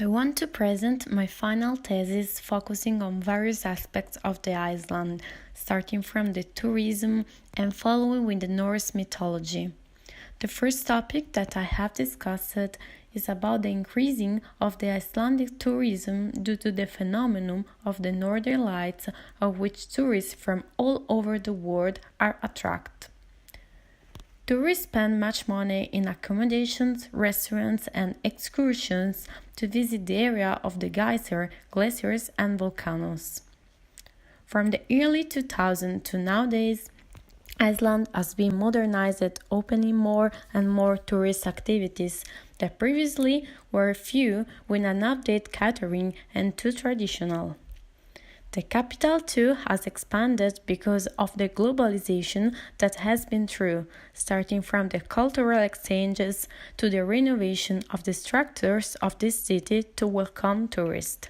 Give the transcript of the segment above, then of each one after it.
I want to present my final thesis focusing on various aspects of the island, starting from the tourism and following with the Norse mythology. The first topic that I have discussed is about the increasing of the Icelandic tourism due to the phenomenon of the Northern Lights, of which tourists from all over the world are attracted. Tourists spend much money in accommodations, restaurants, and excursions to visit the area of the geyser, glaciers, and volcanoes. From the early 2000s to nowadays, Iceland has been modernized, opening more and more tourist activities that previously were few, with an updated catering and too traditional. The capital too has expanded because of the globalization that has been through, starting from the cultural exchanges to the renovation of the structures of this city to welcome tourists.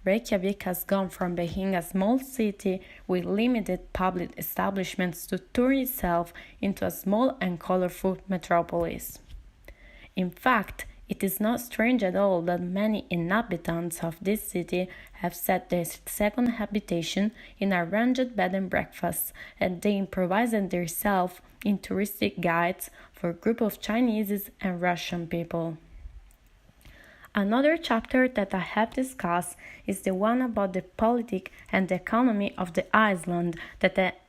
Reykjavik has gone from being a small city with limited public establishments to turn itself into a small and colorful metropolis. In fact, it is not strange at all that many inhabitants of this city have set their second habitation in arranged bed and breakfasts, and they improvise themselves in touristic guides for a group of Chinese and Russian people. Another chapter that I have discussed is the one about the politics and the economy of the island that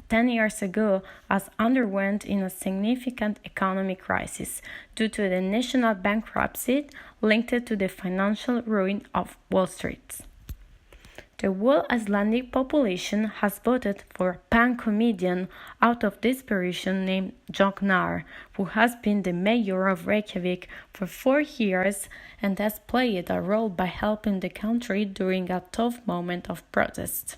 10 years ago has underwent in a significant economic crisis due to the national bankruptcy linked to the financial ruin of Wall Street. The whole Icelandic population has voted for a pan-comedian out of desperation named Jognar, who has been the mayor of Reykjavik for 4 years and has played a role by helping the country during a tough moment of protest.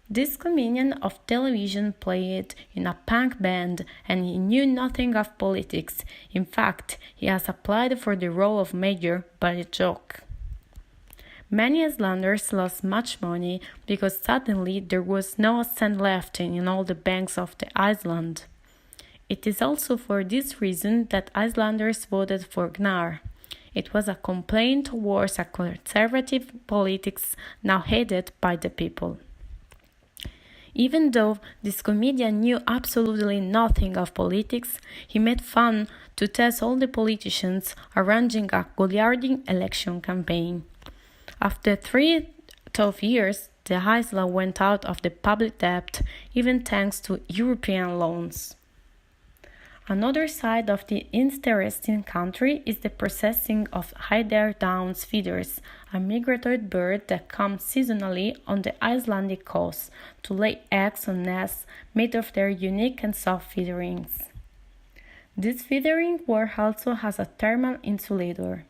This comedian of television played in a punk band and he knew nothing of politics. In fact, he has applied for the role of mayor by a joke. Many Icelanders lost much money because suddenly there was no cent left in all the banks of the island. It is also for this reason that Icelanders voted for Gnar. It was a complaint towards a conservative politics now hated by the people. Even though this comedian knew absolutely nothing of politics, he made fun to test all the politicians, arranging a goliarding election campaign. After 3 tough years, the island went out of the public debt, even thanks to European loans. Another side of the interesting country is the processing of eider-downs feeders, a migratory bird that comes seasonally on the Icelandic coast to lay eggs on nests made of their unique and soft featherings. This feathering work also has a thermal insulator.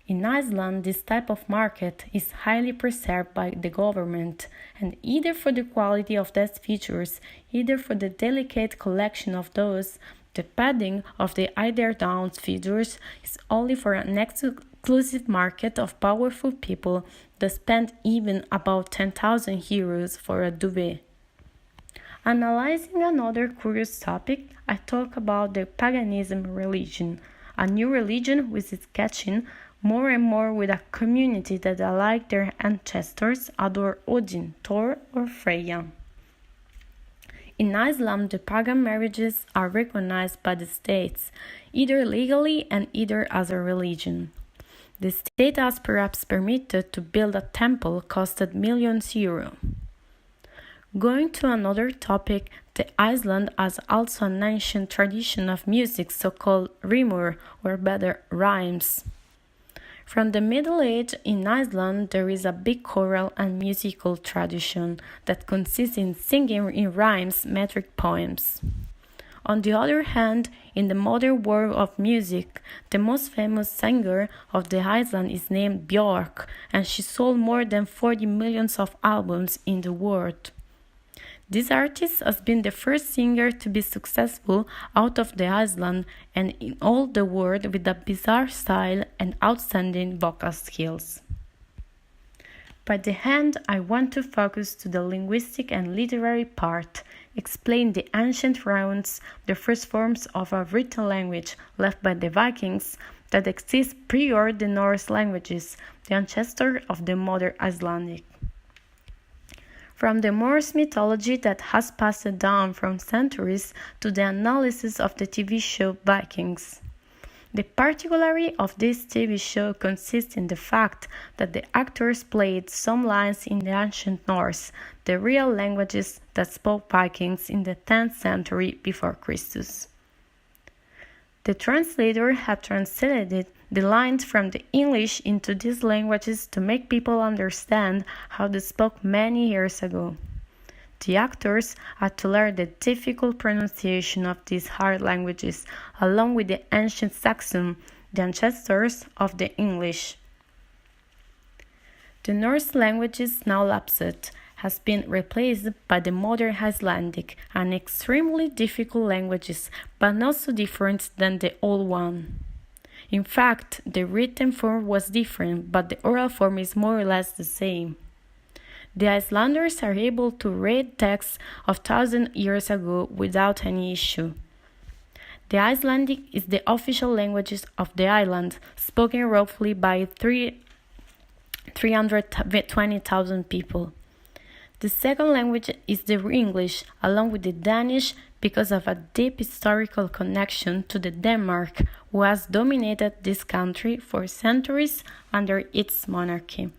In Iceland, this type of market is highly preserved by the government, and either for the quality of these features, either for the delicate collection of those, the padding of the eider-downs feathers is only for an exclusive market of powerful people that spend even about 10,000 euros for a duvet. Analyzing another curious topic, I talk about the paganism religion, a new religion which is catching more and more with a community that, like their ancestors, adore Odin, Thor, or Freya. In Iceland, the pagan marriages are recognized by the states, either legally and either as a religion. The state has perhaps permitted to build a temple costed millions euro. Going to another topic, the Iceland has also an ancient tradition of music, so-called rimur, or better, rhymes. From the Middle Age in Iceland, there is a big choral and musical tradition that consists in singing in rhymes metric poems. On the other hand, in the modern world of music, the most famous singer of the island is named Björk, and she sold more than 40 million of albums in the world. This artist has been the first singer to be successful out of the island and in all the world with a bizarre style and outstanding vocal skills. By the end, I want to focus to the linguistic and literary part, explain the ancient runes, the first forms of a written language left by the Vikings, that exist prior the Norse languages, the ancestor of the modern Icelandic. From the Norse mythology that has passed down from centuries to the analysis of the TV show Vikings. The particularity of this TV show consists in the fact that the actors played some lines in the ancient Norse, the real languages that spoke Vikings in the 10th century before Christus. The translator had translated the lines from the English into these languages to make people understand how they spoke many years ago. The actors had to learn the difficult pronunciation of these hard languages, along with the ancient Saxon, the ancestors of the English. The Norse languages now lapsed has been replaced by the modern Icelandic, an extremely difficult language, but not so different than the old one. In fact, the written form was different, but the oral form is more or less the same. The Icelanders are able to read texts of 1,000 years ago without any issue. The Icelandic is the official language of the island, spoken roughly by 320,000 people. The second language is the English, along with the Danish, because of a deep historical connection to the Denmark, who has dominated this country for centuries under its monarchy.